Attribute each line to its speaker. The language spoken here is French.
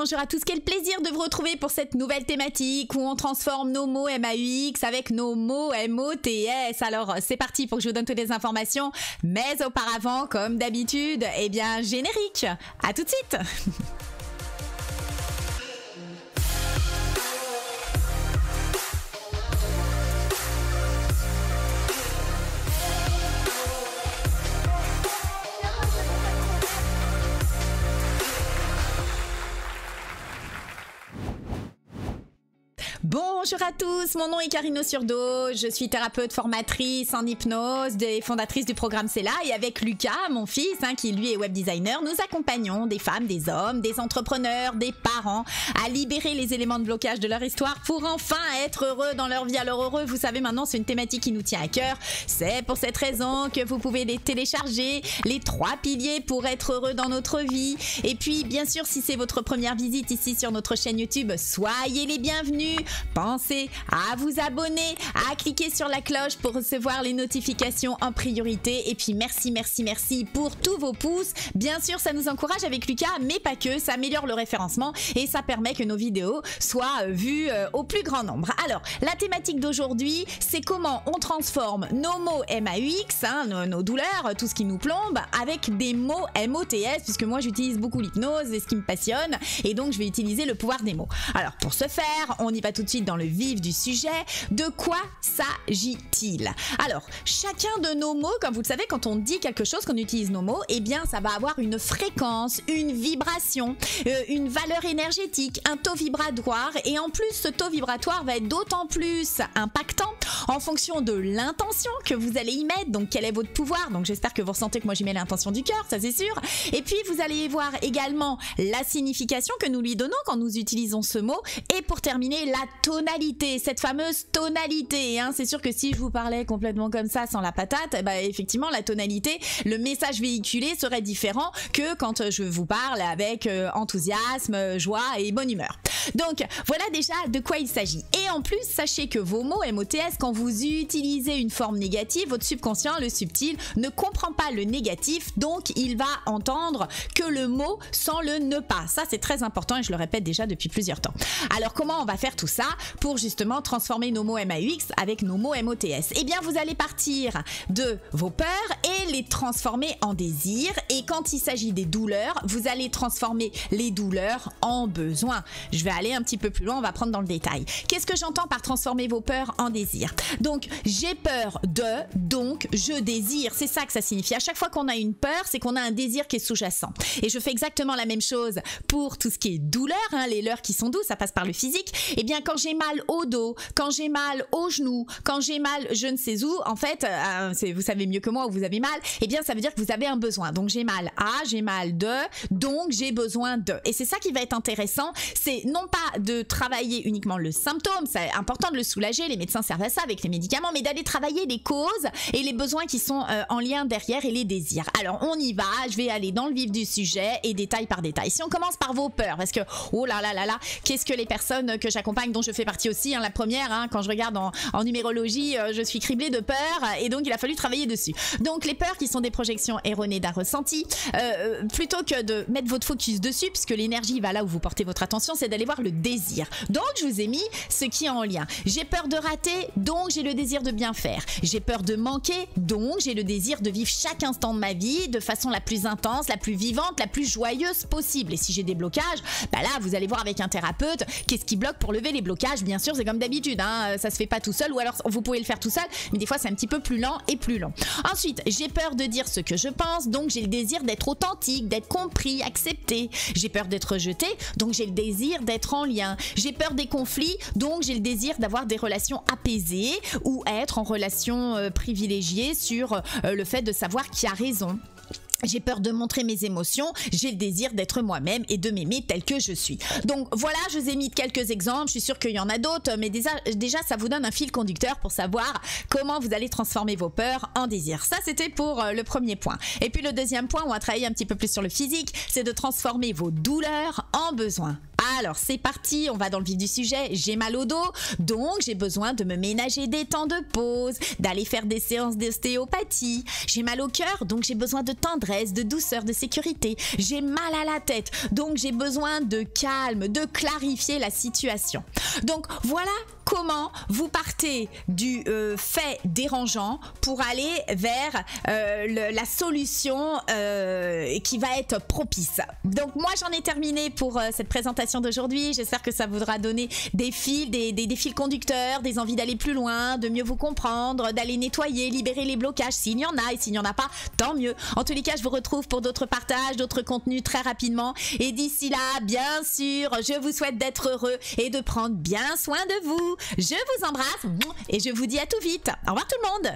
Speaker 1: Bonjour à tous, quel plaisir de vous retrouver pour cette nouvelle thématique où on transforme nos mots MAUX avec nos mots MOTS. Alors c'est parti pour que je vous donne toutes les informations, mais auparavant, comme d'habitude, eh bien générique. À tout de suite. Bonjour à tous, mon nom est Karine Ossurdo, je suis thérapeute formatrice en hypnose et fondatrice du programme C'est là, et avec Lucas, mon fils, qui lui est web designer, nous accompagnons des femmes, des hommes, des entrepreneurs, des parents à libérer les éléments de blocage de leur histoire pour enfin être heureux dans leur vie. Alors heureux, vous savez maintenant, c'est une thématique qui nous tient à cœur. C'est pour cette raison que vous pouvez les télécharger, les 3 piliers pour être heureux dans notre vie. Et puis bien sûr, si c'est votre première visite ici sur notre chaîne YouTube, soyez les bienvenus. Pensez à vous abonner, à cliquer sur la cloche pour recevoir les notifications en priorité. Et puis merci pour tous vos pouces. Bien sûr, ça nous encourage avec Lucas, mais pas que. Ça améliore le référencement et ça permet que nos vidéos soient vues au plus grand nombre. Alors, la thématique d'aujourd'hui, c'est comment on transforme nos mots MAUX, nos douleurs, tout ce qui nous plombe, avec des mots MOTS, puisque moi j'utilise beaucoup l'hypnose et ce qui me passionne, et donc je vais utiliser le pouvoir des mots. Alors, pour ce faire, on y va tout de suite dans le vif du sujet. De quoi s'agit-il? Alors, chacun de nos mots, comme vous le savez, quand on dit quelque chose, qu'on utilise nos mots, eh bien ça va avoir une fréquence, une vibration, une valeur énergétique, un taux vibratoire, et en plus ce taux vibratoire va être d'autant plus impactant en fonction de l'intention que vous allez y mettre. Donc quel est votre pouvoir? Donc j'espère que vous ressentez que moi j'y mets l'intention du cœur, ça c'est sûr. Et puis vous allez voir également la signification que nous lui donnons quand nous utilisons ce mot, et pour terminer la tonalité, cette fameuse tonalité, c'est sûr que si je vous parlais complètement comme ça sans la patate, effectivement la tonalité, le message véhiculé serait différent que quand je vous parle avec enthousiasme, joie et bonne humeur. Donc voilà déjà de quoi il s'agit. Et en plus, sachez que vos mots MOTS, quand vous utilisez une forme négative, votre subconscient, le subtil, ne comprend pas le négatif, donc il va entendre que le mot sans le ne pas. Ça c'est très important et je le répète déjà depuis plusieurs temps. Alors comment on va faire tout ça pour justement transformer nos mots MAUX avec nos mots MOTS? Eh bien vous allez partir de vos peurs et les transformer en désirs, et quand il s'agit des douleurs, vous allez transformer les douleurs en besoins. Je vais aller un petit peu plus loin, on va prendre dans le détail. Qu'est-ce que j'entends par transformer vos peurs en désirs? Donc j'ai peur de, donc je désire, c'est ça que ça signifie. À chaque fois qu'on a une peur, c'est qu'on a un désir qui est sous-jacent. Et je fais exactement la même chose pour tout ce qui est douleur, les leurs qui sont doux, ça passe par le physique. Et bien quand j'ai mal au dos, quand j'ai mal au genou, quand j'ai mal je ne sais où, en fait, vous savez mieux que moi où vous avez mal, et bien ça veut dire que vous avez un besoin. Donc j'ai mal à, j'ai mal de, donc j'ai besoin de. Et c'est ça qui va être intéressant, c'est non pas de travailler uniquement le symptôme, c'est important de le soulager, les médecins servent à ça avec les médicaments, mais d'aller travailler les causes et les besoins qui sont en lien derrière et les désirs. Alors on y va, je vais aller dans le vif du sujet et détail par détail. Si on commence par vos peurs, parce que oh là là là là, qu'est-ce que les personnes que j'accompagne, dont je fais partie aussi, la première, quand je regarde en numérologie, je suis criblée de peur, et donc il a fallu travailler dessus. Donc les peurs qui sont des projections erronées d'un ressenti, plutôt que de mettre votre focus dessus, puisque l'énergie va là où vous portez votre attention, c'est d'aller voir le désir. Donc je vous ai mis ce qui est en lien. J'ai peur de rater, donc j'ai le désir de bien faire. J'ai peur de manquer, donc j'ai le désir de vivre chaque instant de ma vie de façon la plus intense, la plus vivante, la plus joyeuse possible. Et si j'ai des blocages, là vous allez voir avec un thérapeute qu'est-ce qui bloque pour lever les blocages. Bien sûr c'est comme d'habitude, ça se fait pas tout seul, ou alors vous pouvez le faire tout seul, mais des fois c'est un petit peu plus lent et plus long. Ensuite, j'ai peur de dire ce que je pense, donc j'ai le désir d'être authentique, d'être compris, accepté. J'ai peur d'être rejeté, donc j'ai le désir d'être en lien. J'ai peur des conflits, donc j'ai le désir d'avoir des relations apaisées ou être en relation privilégiée sur le fait de savoir qui a raison. J'ai peur de montrer mes émotions, j'ai le désir d'être moi-même et de m'aimer tel que je suis. Donc voilà, je vous ai mis quelques exemples, je suis sûre qu'il y en a d'autres, mais déjà ça vous donne un fil conducteur pour savoir comment vous allez transformer vos peurs en désirs. Ça c'était pour le premier point. Et puis le deuxième point, on va travailler un petit peu plus sur le physique, c'est de transformer vos douleurs en besoins. Alors c'est parti, on va dans le vif du sujet. J'ai mal au dos, donc j'ai besoin de me ménager des temps de pause, d'aller faire des séances d'ostéopathie. J'ai mal au cœur, donc j'ai besoin de tendresse, de douceur, de sécurité. J'ai mal à la tête, donc j'ai besoin de calme, de clarifier la situation. Donc voilà comment vous partez du fait dérangeant pour aller vers la solution qui va être propice. Donc moi j'en ai terminé pour cette présentation d'aujourd'hui. J'espère que ça vous aura donné des fils, des fils conducteurs, des envies d'aller plus loin, de mieux vous comprendre, d'aller nettoyer, libérer les blocages s'il y en a, et s'il n'y en a pas, tant mieux. En tous les cas, je vous retrouve pour d'autres partages, d'autres contenus très rapidement. Et d'ici là, bien sûr, je vous souhaite d'être heureux et de prendre bien soin de vous. Je vous embrasse et je vous dis à tout vite. Au revoir tout le monde.